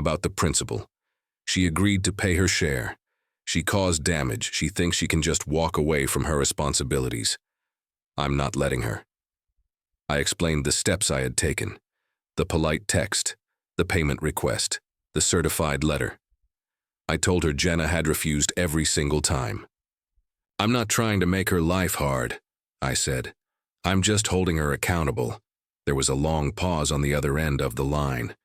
about the principal. She agreed to pay her share. She caused damage. She thinks she can just walk away from her responsibilities. I'm not letting her. I explained the steps I had taken. The polite text, the payment request, the certified letter. I told her Jenna had refused every single time. I'm not trying to make her life hard, I said. I'm just holding her accountable. There was a long pause on the other end of the line.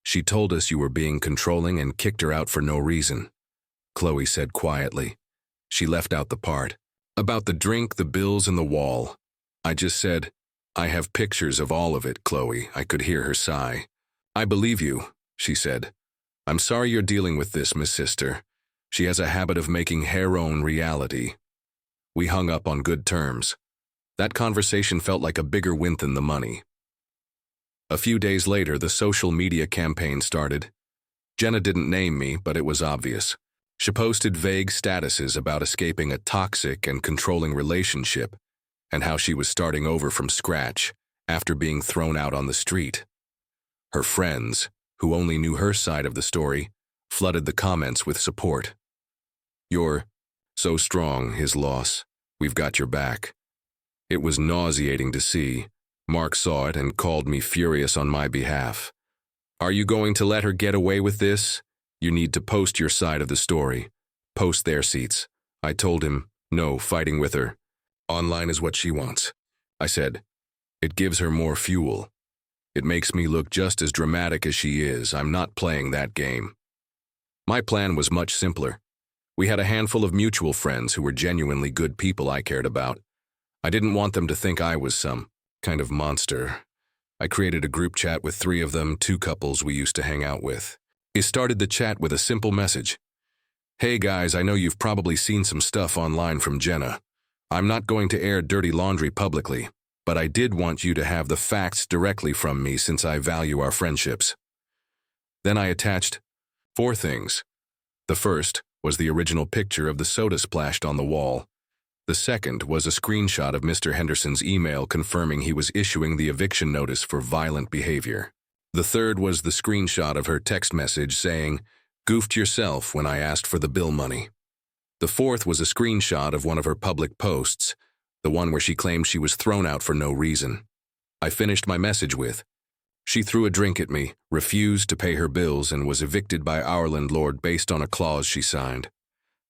She told us you were being controlling and kicked her out for no reason. Chloe said quietly. She left out the part about the drink, the bills, and the wall. I just said, I have pictures of all of it, Chloe. I could hear her sigh. I believe you, she said. I'm sorry you're dealing with this, Miss Sister. She has a habit of making her own reality. We hung up on good terms. That conversation felt like a bigger win than the money. A few days later, the social media campaign started. Jenna didn't name me, but it was obvious. She posted vague statuses about escaping a toxic and controlling relationship and how she was starting over from scratch after being thrown out on the street. Her friends, who only knew her side of the story, flooded the comments with support. You're so strong, his loss. We've got your back. It was nauseating to see. Mark saw it and called me furious on my behalf. Are you going to let her get away with this? You need to post your side of the story. Post their seats. I told him, no fighting with her. Online is what she wants. I said, it gives her more fuel. It makes me look just as dramatic as she is. I'm not playing that game. My plan was much simpler. We had a handful of mutual friends who were genuinely good people I cared about. I didn't want them to think I was some kind of monster. I created a group chat with 3 of them, 2 couples we used to hang out with. He started the chat with a simple message. Hey guys, I know you've probably seen some stuff online from Jenna. I'm not going to air dirty laundry publicly, but I did want you to have the facts directly from me since I value our friendships. Then I attached 4 things. The first was the original picture of the soda splashed on the wall. The second was a screenshot of Mr. Henderson's email confirming he was issuing the eviction notice for violent behavior. The third was the screenshot of her text message saying, "Goofed yourself when I asked for the bill money." The fourth was a screenshot of one of her public posts, the one where she claimed she was thrown out for no reason. I finished my message with, "She threw a drink at me, refused to pay her bills, and was evicted by our landlord based on a clause she signed.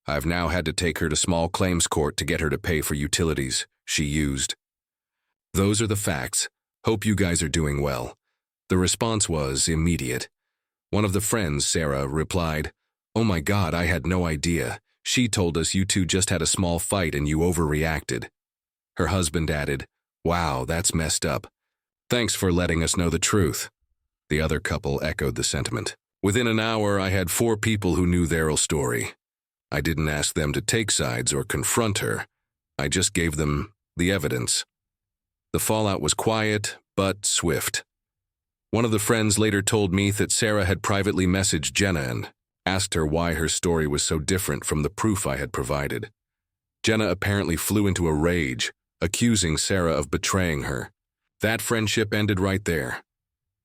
I've now had to take her to small claims court to get her to pay for utilities she used. Those are the facts. Hope you guys are doing well." The response was immediate. One of the friends, Sarah, replied, "Oh my God, I had no idea. She told us you two just had a small fight and you overreacted." Her husband added, "Wow, that's messed up. Thanks for letting us know the truth." The other couple echoed the sentiment. Within an hour, I had 4 people who knew their story. I didn't ask them to take sides or confront her. I just gave them the evidence. The fallout was quiet, but swift. One of the friends later told me that Sarah had privately messaged Jenna and asked her why her story was so different from the proof I had provided. Jenna apparently flew into a rage, accusing Sarah of betraying her. That friendship ended right there.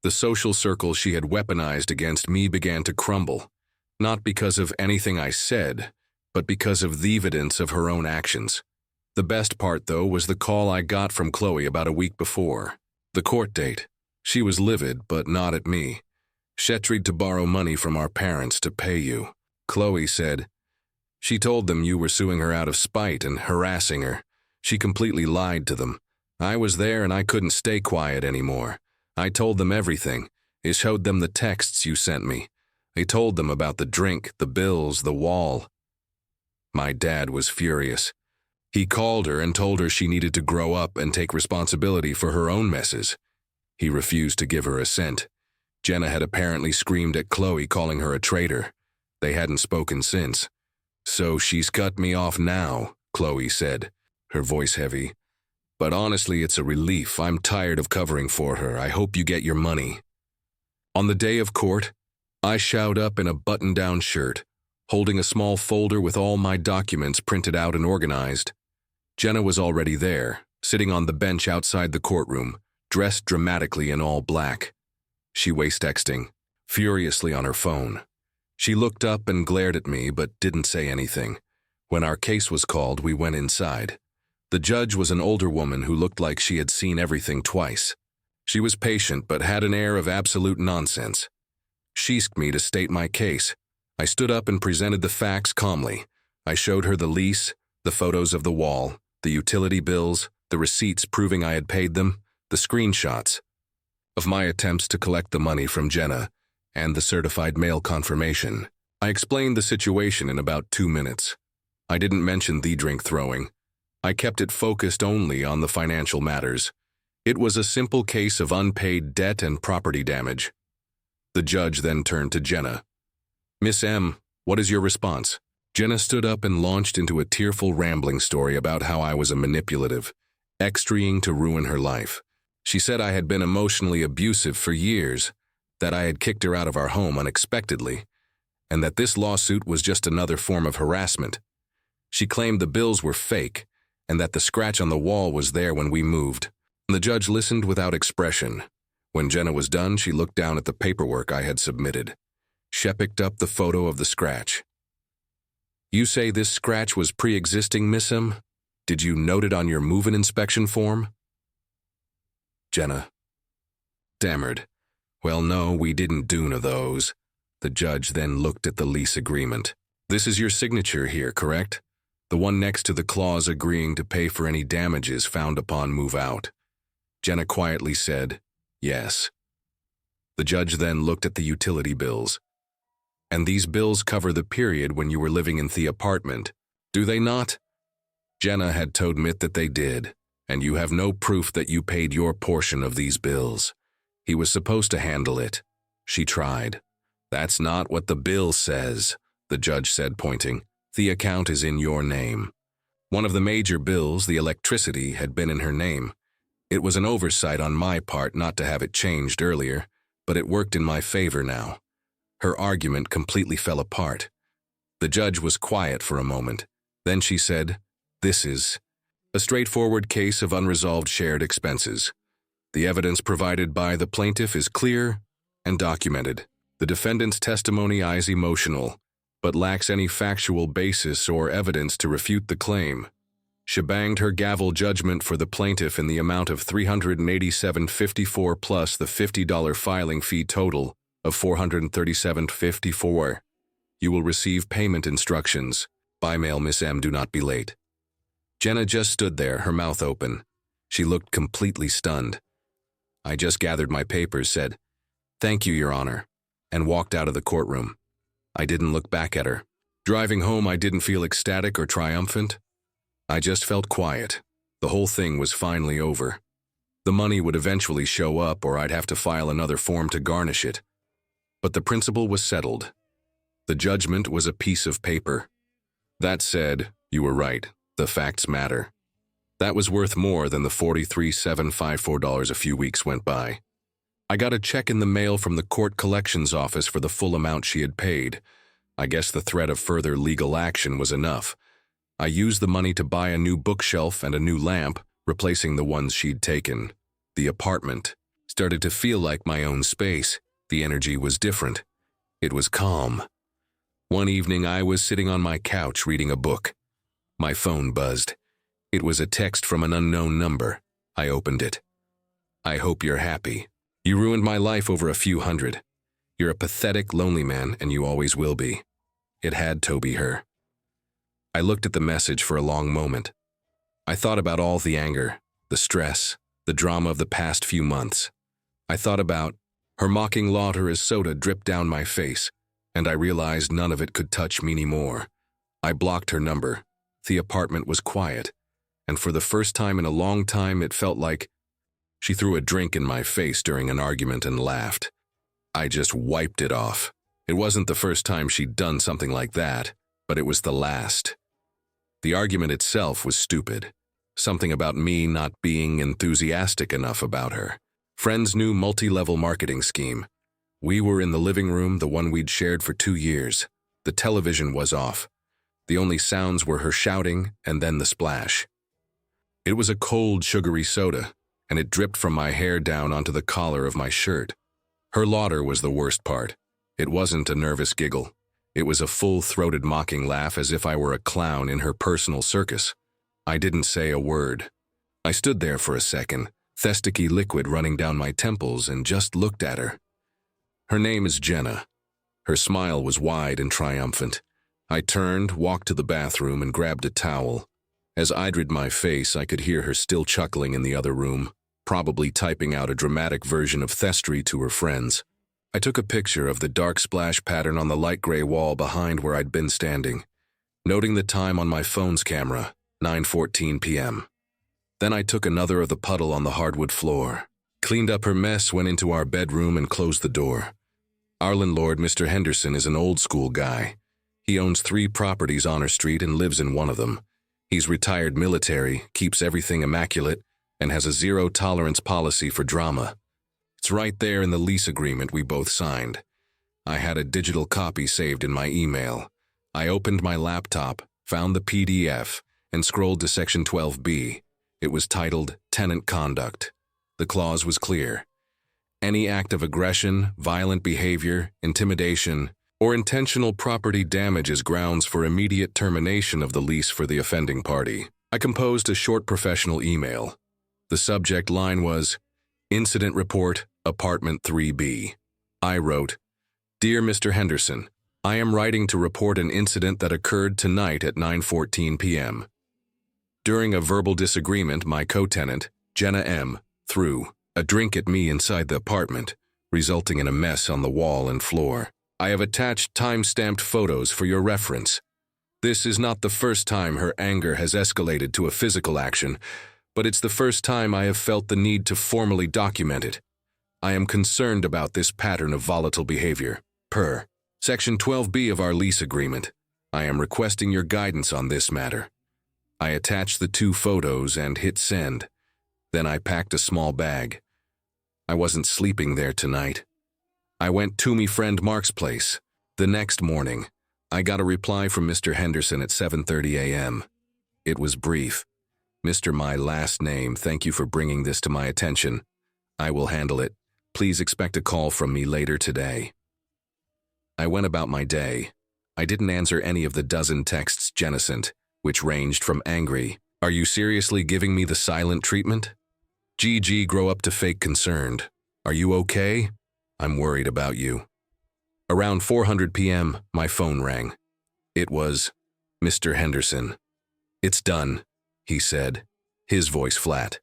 The social circle she had weaponized against me began to crumble, not because of anything I said, but because of the evidence of her own actions. The best part, though, was the call I got from Chloe about a week before. The court date. She was livid, but not at me. "Shettried to borrow money from our parents to pay you." Chloe said, "She told them you were suing her out of spite and harassing her. She completely lied to them. I was there and I couldn't stay quiet anymore. I told them everything. I showed them the texts you sent me. I told them about the drink, the bills, the wall." My dad was furious. He called her and told her she needed to grow up and take responsibility for her own messes. He refused to give her a cent. Jenna had apparently screamed at Chloe, calling her a traitor. They hadn't spoken since. "So she's cut me off now," Chloe said, her voice heavy. "But honestly, it's a relief. I'm tired of covering for her. I hope you get your money." On the day of court, I showed up in a button-down shirt, holding a small folder with all my documents printed out and organized. Jenna was already there, sitting on the bench outside the courtroom, dressed dramatically in all black. She was texting, furiously on her phone. She looked up and glared at me but didn't say anything. When our case was called, we went inside. The judge was an older woman who looked like she had seen everything twice. She was patient but had an air of absolute nonsense. She asked me to state my case. I stood up and presented the facts calmly. I showed her the lease, the photos of the wall, the utility bills, the receipts proving I had paid them, the screenshots of my attempts to collect the money from Jenna, and the certified mail confirmation. I explained the situation in about 2 minutes. I didn't mention the drink throwing. I kept it focused only on the financial matters. It was a simple case of unpaid debt and property damage. The judge then turned to Jenna. "Miss M, what is your response?" Jenna stood up and launched into a tearful rambling story about how I was a manipulative, extrying to ruin her life. She said I had been emotionally abusive for years, that I had kicked her out of our home unexpectedly, and that this lawsuit was just another form of harassment. She claimed the bills were fake, and that the scratch on the wall was there when we moved. The judge listened without expression. When Jenna was done, she looked down at the paperwork I had submitted. She picked up the photo of the scratch. "You say this scratch was pre-existing, Miss M? Did you note it on your move-in inspection form?" Jenna stammered. "Well, no, we didn't do none of those." The judge then looked at the lease agreement. "This is your signature here, correct? The one next to the clause agreeing to pay for any damages found upon move out." Jenna quietly said, "Yes." The judge then looked at the utility bills. "And these bills cover the period when you were living in the apartment, do they not?" Jenna had to admit that they did, and you have no proof that you paid your portion of these bills. He was supposed to handle it. She tried. "That's not what the bill says," the judge said, pointing. "The account is in your name." One of the major bills, the electricity, had been in her name. It was an oversight on my part not to have it changed earlier, but it worked in my favor now. Her argument completely fell apart. The judge was quiet for a moment. Then she said, "This is a straightforward case of unresolved shared expenses. The evidence provided by the plaintiff is clear and documented. The defendant's testimony is emotional, but lacks any factual basis or evidence to refute the claim." She banged her gavel judgment for the plaintiff in the amount of $387.54 plus the $50 filing fee total of $437.54. "You will receive payment instructions. By mail, Miss M. Do not be late." Jenna just stood there, her mouth open. She looked completely stunned. I just gathered my papers, said, "Thank you, Your Honor," and walked out of the courtroom. I didn't look back at her. Driving home, I didn't feel ecstatic or triumphant. I just felt quiet. The whole thing was finally over. The money would eventually show up, or I'd have to file another form to garnish it. But the principle was settled. The judgment was a piece of paper. That said, you were right, the facts matter. That was worth more than the $43,754 a few weeks went by. I got a check in the mail from the court collections office for the full amount she had paid. I guess the threat of further legal action was enough. I used the money to buy a new bookshelf and a new lamp, replacing the ones she'd taken. The apartment started to feel like my own space. The energy was different. It was calm. One evening, I was sitting on my couch reading a book. My phone buzzed. It was a text from an unknown number. I opened it. "I hope you're happy. You ruined my life over a few hundred. You're a pathetic, lonely man, and you always will be." It had to be her. I looked at the message for a long moment. I thought about all the anger, the stress, the drama of the past few months. I thought about her mocking laughter as soda dripped down my face, and I realized none of it could touch me anymore. I blocked her number. The apartment was quiet, and for the first time in a long time it felt like she threw a drink in my face during an argument and laughed. I just wiped it off. It wasn't the first time she'd done something like that, but it was the last. The argument itself was stupid. Something about me not being enthusiastic enough about her. Friend's new multi-level marketing scheme. We were in the living room, the one we'd shared for 2 years. The television was off. The only sounds were her shouting and then the splash. It was a cold, sugary soda, and it dripped from my hair down onto the collar of my shirt. Her laughter was the worst part. It wasn't a nervous giggle. It was a full-throated mocking laugh as if I were a clown in her personal circus. I didn't say a word. I stood there for a second, thesticky liquid running down my temples, and just looked at her. Her name is Jenna. Her smile was wide and triumphant. I turned, walked to the bathroom, and grabbed a towel. As I dried my face, I could hear her still chuckling in the other room, probably typing out a dramatic version of Thestry to her friends. I took a picture of the dark splash pattern on the light gray wall behind where I'd been standing, noting the time on my phone's camera, 9:14 p.m. Then I took another of the puddle on the hardwood floor, cleaned up her mess, went into our bedroom, and closed the door. Our landlord, Mr. Henderson, is an old-school guy. He owns 3 properties on our street and lives in one of them. He's retired military, keeps everything immaculate, and has a zero-tolerance policy for drama. It's right there in the lease agreement we both signed. I had a digital copy saved in my email. I opened my laptop, found the PDF, and scrolled to Section 12B. It was titled Tenant Conduct. The clause was clear. Any act of aggression, violent behavior, intimidation, or intentional property damage is grounds for immediate termination of the lease for the offending party. I composed a short professional email. The subject line was, Incident Report, Apartment 3B. I wrote, Dear Mr. Henderson, I am writing to report an incident that occurred tonight at 9:14 p.m. During a verbal disagreement, my co-tenant, Jenna M., threw a drink at me inside the apartment, resulting in a mess on the wall and floor. I have attached time-stamped photos for your reference. This is not the first time her anger has escalated to a physical action, but it's the first time I have felt the need to formally document it. I am concerned about this pattern of volatile behavior. Per Section 12B of our lease agreement, I am requesting your guidance on this matter. I attached the 2 photos and hit send. Then I packed a small bag. I wasn't sleeping there tonight. I went to me friend Mark's place. The next morning, I got a reply from Mr. Henderson at 7:30 a.m. It was brief. Mr. My last name, thank you for bringing this to my attention. I will handle it. Please expect a call from me later today. I went about my day. I didn't answer any of the dozen texts Jenna sent, which ranged from angry, "Are you seriously giving me the silent treatment?" GG, grow up, to fake concerned. "Are you okay? I'm worried about you." Around 4:00 p.m., my phone rang. It was Mr. Henderson. "It's done," he said, his voice flat.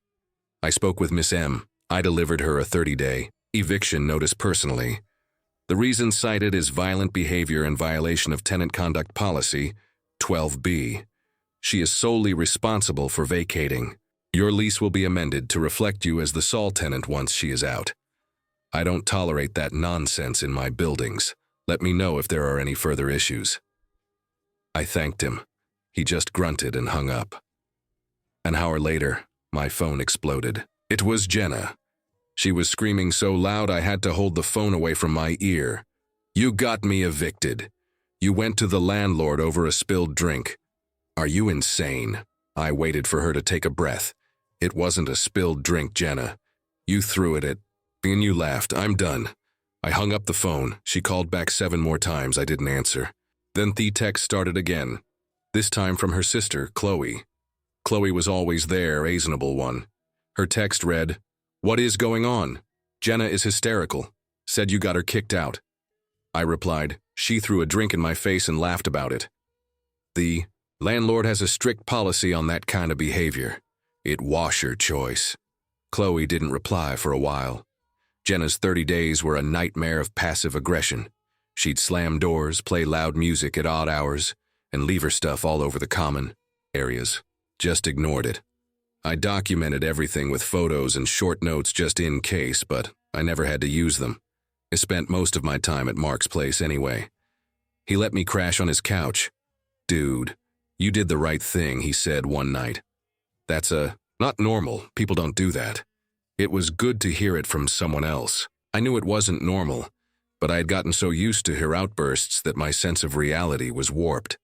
I spoke with Miss M. I delivered her a 30-day eviction notice personally. The reason cited is violent behavior in violation of tenant conduct policy, 12B. She is solely responsible for vacating. Your lease will be amended to reflect you as the sole tenant once she is out. I don't tolerate that nonsense in my buildings. Let me know if there are any further issues. I thanked him. He just grunted and hung up. An hour later, my phone exploded. It was Jenna. She was screaming so loud I had to hold the phone away from my ear. "You got me evicted. You went to the landlord over a spilled drink. Are you insane?" I waited for her to take a breath. "It wasn't a spilled drink, Jenna. You threw it at..." And you laughed. "I'm done." I hung up the phone. She called back 7 more times. I didn't answer. Then the text started again, this time from her sister, Chloe. Chloe was always there, reasonable one. Her text read, "What is going on? Jenna is hysterical. Said you got her kicked out." I replied, "She threw a drink in my face and laughed about it. The landlord has a strict policy on that kind of behavior. It was your choice." Chloe didn't reply for a while. Jenna's 30 days were a nightmare of passive aggression. She'd slam doors, play loud music at odd hours, and leave her stuff all over the common areas. Just ignored it. I documented everything with photos and short notes just in case, but I never had to use them. I spent most of my time at Mark's place anyway. He let me crash on his couch. "Dude, you did the right thing," he said one night. "That's not normal. People don't do that." It was good to hear it from someone else. I knew it wasn't normal, but I had gotten so used to her outbursts that my sense of reality was warped.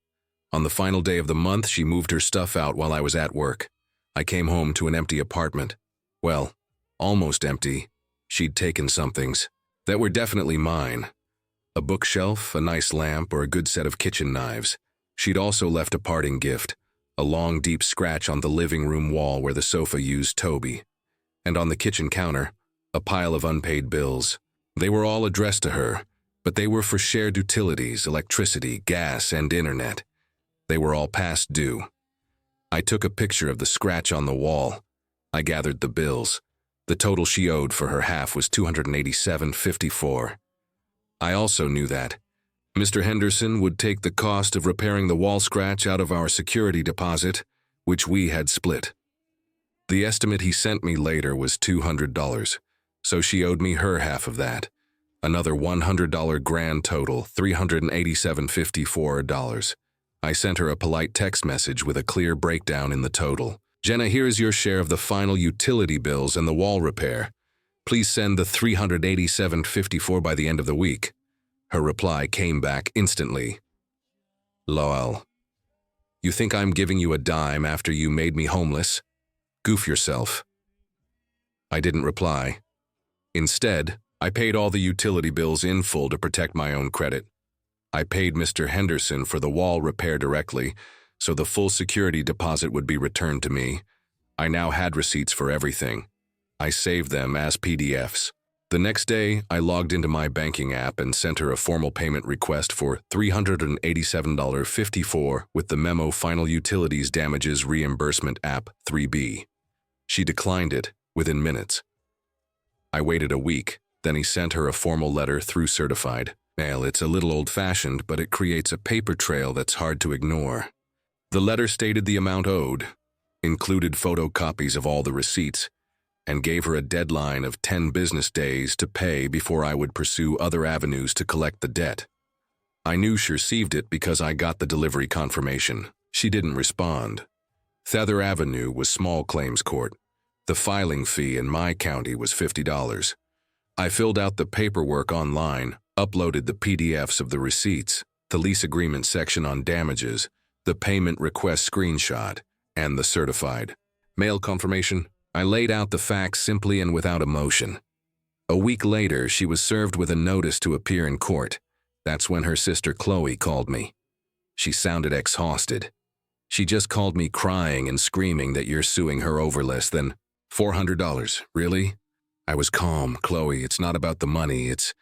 On the final day of the month, she moved her stuff out while I was at work. I came home to an empty apartment. Well, almost empty. She'd taken some things. that were definitely mine. A bookshelf, a nice lamp, or a good set of kitchen knives. She'd also left a parting gift, a long, deep scratch on the living room wall where the sofa used Toby. And on the kitchen counter, a pile of unpaid bills. They were all addressed to her, but they were for shared utilities, electricity, gas, and internet. They were all past due. I took a picture of the scratch on the wall. I gathered the bills. The total she owed for her half was $287.54. I also knew that Mr. Henderson would take the cost of repairing the wall scratch out of our security deposit, which we had split. The estimate he sent me later was $200, so she owed me her half of that. Another $100 grand total, $387.54. I sent her a polite text message with a clear breakdown in the total. Jenna, here is your share of the final utility bills and the wall repair. Please send the $387.54 by the end of the week. Her reply came back instantly. Lol. You think I'm giving you a dime after you made me homeless? Goof yourself. I didn't reply. Instead, I paid all the utility bills in full to protect my own credit. I paid Mr. Henderson for the wall repair directly, so the full security deposit would be returned to me. I now had receipts for everything. I saved them as PDFs. The next day, I logged into my banking app and sent her a formal payment request for $387.54 with the memo Final Utilities Damages Reimbursement App 3B. She declined it within minutes. I waited a week, then he sent her a formal letter through certified mail. It's a little old-fashioned, but it creates a paper trail that's hard to ignore. The letter stated the amount owed, included photocopies of all the receipts, and gave her a deadline of 10 business days to pay before I would pursue other avenues to collect the debt. I knew she received it because I got the delivery confirmation. She didn't respond. Feather Avenue was small claims court. The filing fee in my county was $50. I filled out the paperwork online, uploaded the PDFs of the receipts, the lease agreement section on damages, the payment request screenshot, and the certified mail confirmation. I laid out the facts simply and without emotion. A week later, she was served with a notice to appear in court. That's when her sister Chloe called me. She sounded exhausted. She just called me crying and screaming that you're suing her over less than $400. Really? I was calm. Chloe, it's not about the money. It's